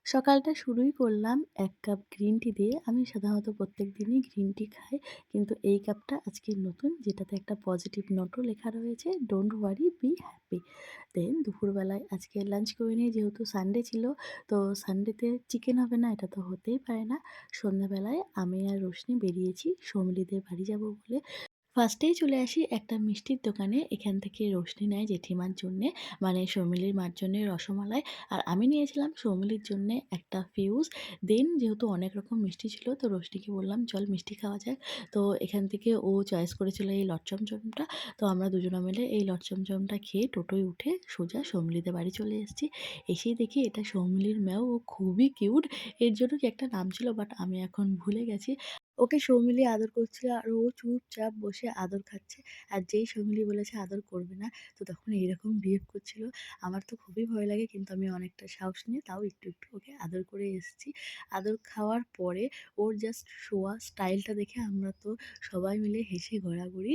সকালটা শুরুই করলাম ১ কাপ গ্রিন টি দিয়ে। আমি সাধারণত প্রত্যেকদিনই গ্রিন টি খাই। কিন্তু এই কাপটা আজকে নতুন, যেটাতে একটা পজিটিভ নোটও লেখা রয়েছে, ডোন্ট ওয়ারি বি হ্যাপি। দেন দুপুরবেলায় আজকে লাঞ্চ করে নিই, যেহেতু সানডে ছিল। তো সানডেতে চিকেন হবে না, এটা তো হতেই পারে না। সন্ধ্যাবেলায় আমি আর রোশনি বেরিয়েছি সৌমিলিদের বাড়ি যাব বলে। ফার্স্টেই চলে আসি একটা মিষ্টির দোকানে। এখান থেকে রোশনি নেয় জেঠিমার জন্যে, মানে সৌমিলির মার জন্যে রসমালাই। আর আমি নিয়েছিলাম সৌমিলির জন্যে একটা ফিউজ। দেন যেহেতু অনেক রকম মিষ্টি ছিল, তো রোশনিকে বললাম চল মিষ্টি খাওয়া যাক। তো এখান থেকে ও চয়েস করেছিল এই লটচমচমটা। তো আমরা দুজনে মিলে এই লটচমচমটা খেয়ে টোটোয় উঠে সোজা সৌমিলিদের বাড়ি চলে এসেছি। এসেই দেখি এটা সৌমিলির মেয়ে, ও খুবই কিউট। এর জন্য কি একটা নাম ছিল, বাট আমি এখন ভুলে গেছি। ওকে সৌমিলি আদর করছিল আর ও চুপচাপ বসে আদর খাচ্ছে। আর যেই সৌমিলি বলেছে আদর করবে না, তো তখন এইরকম বিহেভ করছিল। আমার তো খুবই ভয় লাগে, কিন্তু আমি অনেকটা সাহস নিয়ে তাও একটু, একটু ওকে আদর করে এসেছি। আদর খাওয়ার পরে ওর জাস্ট শোয়া স্টাইলটা দেখে আমরা তো সবাই মিলে হেসে গড়াগড়ি।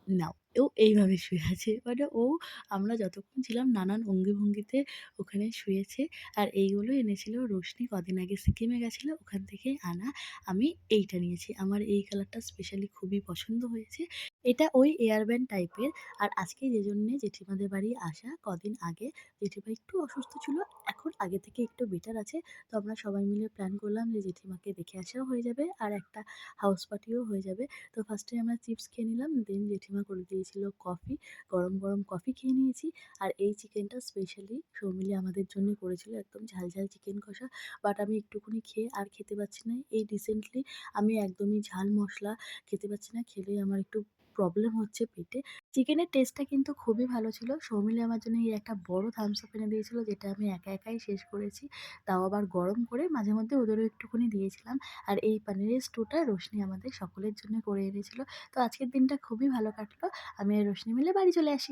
নাও, ও এইভাবে শুয়ে আছে। মানে ও, আমরা যতক্ষণ ছিলাম নানান অঙ্গি-ভঙ্গিতে ওখানে শুয়েছে। আর এইগুলো এনেছিল রোশনি, কদিন আগে সিকিমে গেছিল, ওখান থেকে আনা। আমি এইটা নিয়েছি। আমার এই কালারটা স্পেশালি খুবই পছন্দ হয়েছে। এটা ওই এয়ার ব্যান্ড টাইপের। আর আজকে যেজন্যে জেঠিমাদের বাড়ি আসা, কদিন আগে জেঠিমা একটু অসুস্থ ছিল। এখন আগে থেকে একটু বেটার আছে। তো আমরা সবাই মিলে প্ল্যান করলাম যে জেঠিমাকে দেখে আসাও হয়ে যাবে আর একটা হাউস পার্টিও হয়ে যাবে। তো ফার্স্টে আমরা চিপস খেয়ে নিলাম। দেন জেঠিমা করে দিয়েছিল কফি। গরম, গরম কফি খেয়ে নিয়েছি। আর এই চিকেনটা স্পেশালি সৌমিলি আমাদের জন্য করেছিল। একদম ঝাল, ঝাল চিকেন কষা। বাট আমি একটুখানি খেয়ে আর খেতে পারছি না। এই রিসেন্টলি আমি একদমই ঝাল মশলা খেতে পারছি না। খেলেই আমার একটু প্রবলেম হচ্ছে পেটে। চিকেনের টেস্টটা কিন্তু খুবই ভালো ছিল। সৌমিলি আমার জন্য এই একটা বড় থামস আপ এনে দিয়েছিল, যেটা আমি একা একাই শেষ করেছি। তাও আবার গরম করে, মাঝে মধ্যে ওদেরও একটুখানি দিয়েছিলাম। আর এই পানিরের স্টুটা রোশনি আমাদের সকলের জন্য করে এনেছিল। তো আজকের দিনটা খুবই ভালো কাটলো। আমি আর রোশনি মিলে বাড়ি চলে আসি।